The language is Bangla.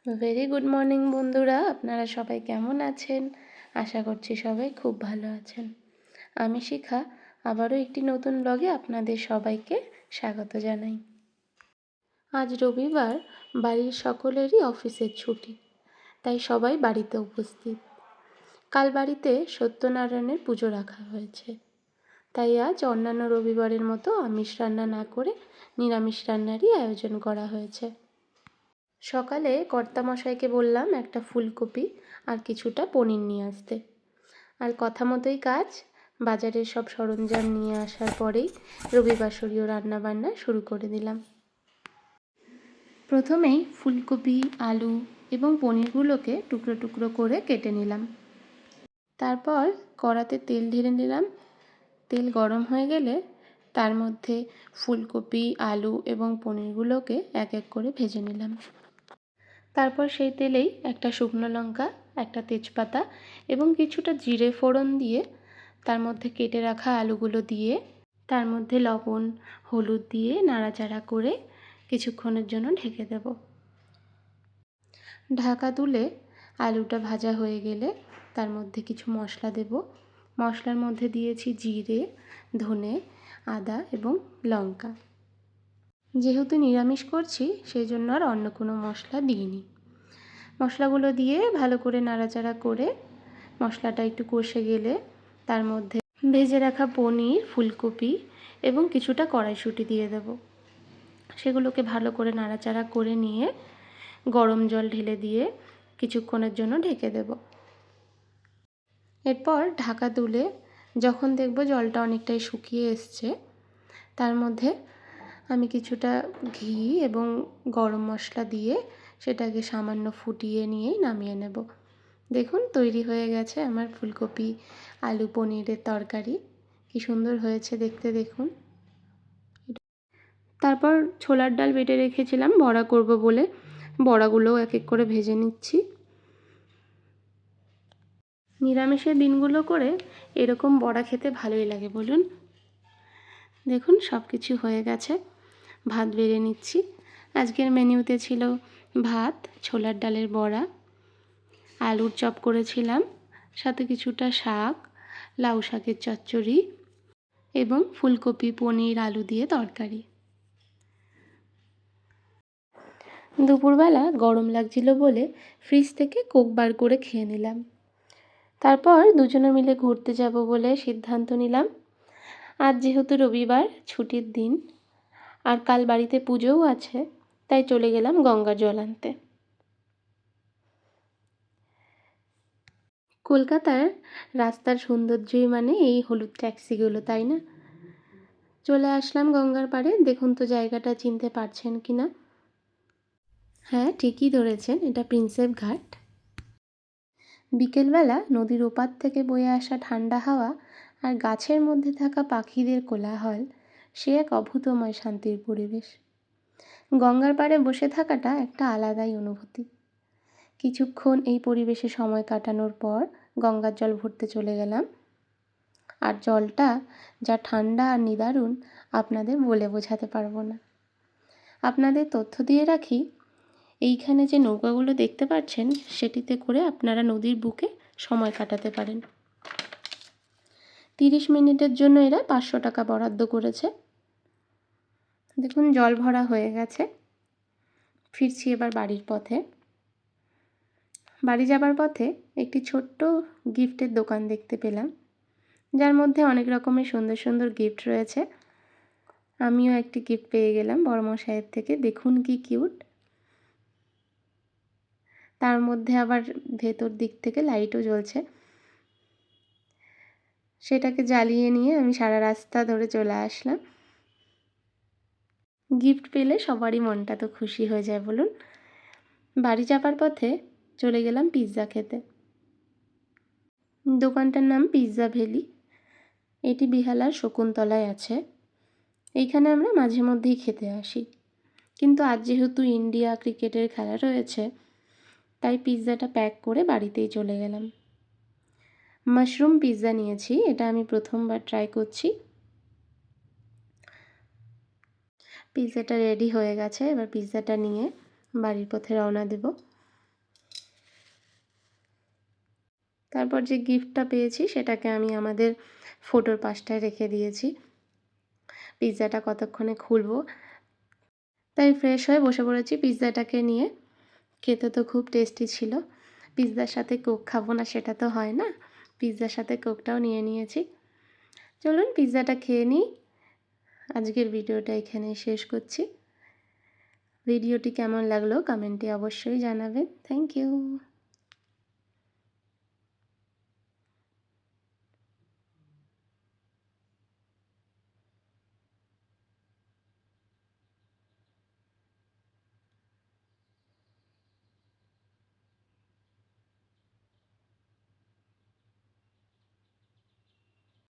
ভেরি গুড মর্নিং বন্ধুরা, আপনারা সবাই কেমন আছেন? আশা করছি সবাই খুব ভালো আছেন। আমি শিখা আবারও একটি নতুন ব্লগে আপনাদের সবাইকে স্বাগত জানাই। আজ রবিবার, বাড়ির সকলেরই অফিসের ছুটি, তাই সবাই বাড়িতে উপস্থিত। কাল বাড়িতে সত্যনারায়ণের পুজো রাখা হয়েছে, তাই আজ অন্যান্য রবিবারের মতো আমিষ রান্না না করে নিরামিষ রান্নারই আয়োজন করা হয়েছে। সকালে কর্তামশাইকে বললাম একটা ফুলকপি আর কিছুটা পনির নিয়ে আসতে, আর কথা মতোই কাজ। বাজারের সব সরঞ্জাম নিয়ে আসার পরেই রবিবাসরীয় রান্নাবান্না শুরু করে দিলাম। প্রথমেই ফুলকপি, আলু এবং পনিরগুলোকে টুকরো টুকরো করে কেটে নিলাম। তারপর কড়াতে তেল ঢেলে নিলাম। তেল গরম হয়ে গেলে তার মধ্যে ফুলকপি, আলু এবং পনিরগুলোকে এক এক করে ভেজে নিলাম। তারপর সেই তেলেই একটা শুকনো লঙ্কা, একটা তেজপাতা এবং কিছুটা জিরে ফোড়ন দিয়ে তার মধ্যে কেটে রাখা আলুগুলো দিয়ে তার মধ্যে লবণ, হলুদ দিয়ে নাড়াচাড়া করে কিছুক্ষণের জন্য ঢেকে দেব। ঢাকা তুলে আলুটা ভাজা হয়ে গেলে তার মধ্যে কিছু মশলা দেব। মশলার মধ্যে দিয়েছি জিরে, ধনে, আদা এবং লঙ্কা। যেহেতু নিরামিষ করছি সেই জন্য আর অন্য কোনো মশলা দিইনি। মশলাগুলো দিয়ে ভালো করে নাড়াচাড়া করে মশলাটা একটু কষে গেলে তার মধ্যে ভেজে রাখা পনির, ফুলকপি এবং কিছুটা কড়াইশুঁটি দিয়ে দেব। সেগুলোকে ভালো করে নাড়াচাড়া করে নিয়ে গরম জল ঢেলে দিয়ে কিছুক্ষণের জন্য ঢেকে দেব। এরপর ঢাকা তুলে যখন দেখব জলটা অনেকটাই শুকিয়ে এসছে, তার মধ্যে আমি কিছুটা ঘি এবং গরম মশলা দিয়ে সেটাকে সামান্য ফুটিয়ে নিয়েই নামিয়ে নেব। দেখুন তৈরি হয়ে গেছে আমার ফুলকপি আলু পনিরের তরকারি। কি সুন্দর হয়েছে দেখতে দেখুন। তারপর ছোলার ডাল বেটে রেখেছিলাম বড়া করব বলে, বড়াগুলোও এক এক করে ভেজে নিচ্ছি। নিরামিষের দিনগুলো করে এরকম বড়া খেতে ভালোই লাগে বলুন। দেখুন সব কিছু হয়ে গেছে। ভাত বেড়ে নিচ্ছি। আজকের মেনুতে ছিল ভাত, ছোলার ডালের বড়া, আলুর চপ করেছিলাম, সাথে কিছুটা শাক, লাউ শাকের চচ্চড়ি এবং ফুলকপি, পনির, আলু দিয়ে তরকারি। দুপুরবেলা গরম লাগছিল বলে ফ্রিজ থেকে কোক বার করে খেয়ে নিলাম। তারপর দুজনে মিলে ঘুরতে যাব বলে সিদ্ধান্ত নিলাম। আজ যেহেতু রবিবার, ছুটির দিন, আর কাল বাড়িতে পুজোও আছে, তাই চলে গেলাম গঙ্গার জল আনতে। কলকাতার রাস্তার সৌন্দর্যই মানে এই হলুদ ট্যাক্সিগুলো, তাই না? চলে আসলাম গঙ্গার পাড়ে। দেখুন তো জায়গাটা চিনতে পারছেন কি না? হ্যাঁ, ঠিকই ধরেছেন, এটা প্রিন্সেপ ঘাট। বিকেলবেলা নদীর ওপার থেকে বয়ে আসা ঠান্ডা হাওয়া আর গাছের মধ্যে থাকা পাখিদের কোলাহল, সে এক অভূতময় শান্তির পরিবেশ। গঙ্গার পাড়ে বসে থাকাটা একটা আলাদাই অনুভূতি। কিছুক্ষণ এই পরিবেশে সময় কাটানোর পর গঙ্গার জল ভরতে চলে গেলাম। আর জলটা যা ঠান্ডা আর নিদারুণ, আপনাদের বলে বোঝাতে পারবো না। আপনাদের তথ্য দিয়ে রাখি, এইখানে যে নৌকাগুলো দেখতে পাচ্ছেন সেটিতে করে আপনারা নদীর বুকে সময় কাটাতে পারেন। 30 মিনিটের জন্য এরা 500 টাকা বরাদ্দ করেছে। দেখুন জল ভরা হয়ে গেছে। ফিরছি এবার বাড়ির পথে। বাড়ি যাবার পথে একটি ছোট্ট গিফটের দোকান দেখতে পেলাম, যার মধ্যে অনেক রকমের সুন্দর সুন্দর গিফট রয়েছে। আমিও একটি গিফট পেয়ে গেলাম বড়মশাইয়ের থেকে। দেখুন কি কিউট। তার মধ্যে আবার ভেতর দিক থেকে লাইটও জ্বলছে। সেটাকে জ্বালিয়ে নিয়ে আমি সারা রাস্তা ধরে চলে আসলাম। গিফট পেলে সবারই মনটা তো খুশি হয়ে যায় বলুন। বাড়ি যাবার পথে চলে গেলাম পিৎজা খেতে। দোকানটার নাম পিৎজা ভ্যালি। এটি বেহালার শকুন্তলায় আছে। এইখানে আমরা মাঝে মধ্যেই খেতে আসি, কিন্তু আজ যেহেতু ইন্ডিয়া ক্রিকেটের খেলা রয়েছে, তাই পিৎজাটা প্যাক করে বাড়িতেই চলে গেলাম। মাশরুম পিৎজা নিয়েছি, এটা আমি প্রথমবার ট্রাই করছি। পিৎজাটা রেডি হয়ে গেছে, এবার পিৎজাটা নিয়ে বাড়ির পথে রওনা দেব। তারপর যে গিফটটা পেয়েছি সেটাকে আমি আমাদের ফোটোর পাশটায় রেখে দিয়েছি। পিৎজাটা কতক্ষণে খুলবো, তাই ফ্রেশ হয়ে বসে পড়েছি পিৎজাটাকে নিয়ে। খেতে তো খুব টেস্টি ছিল। পিৎজার সাথে কোক খাবো না সেটা তো হয় না, পিৎজার সাথে কোকটাও নিয়ে নিয়েছি। চলুন পিৎজাটা খেয়ে নিই। আজকের ভিডিওটা এখানেই শেষ করছি। ভিডিওটি কেমন লাগলো কমেন্টে অবশ্যই জানাবেন। Thank you.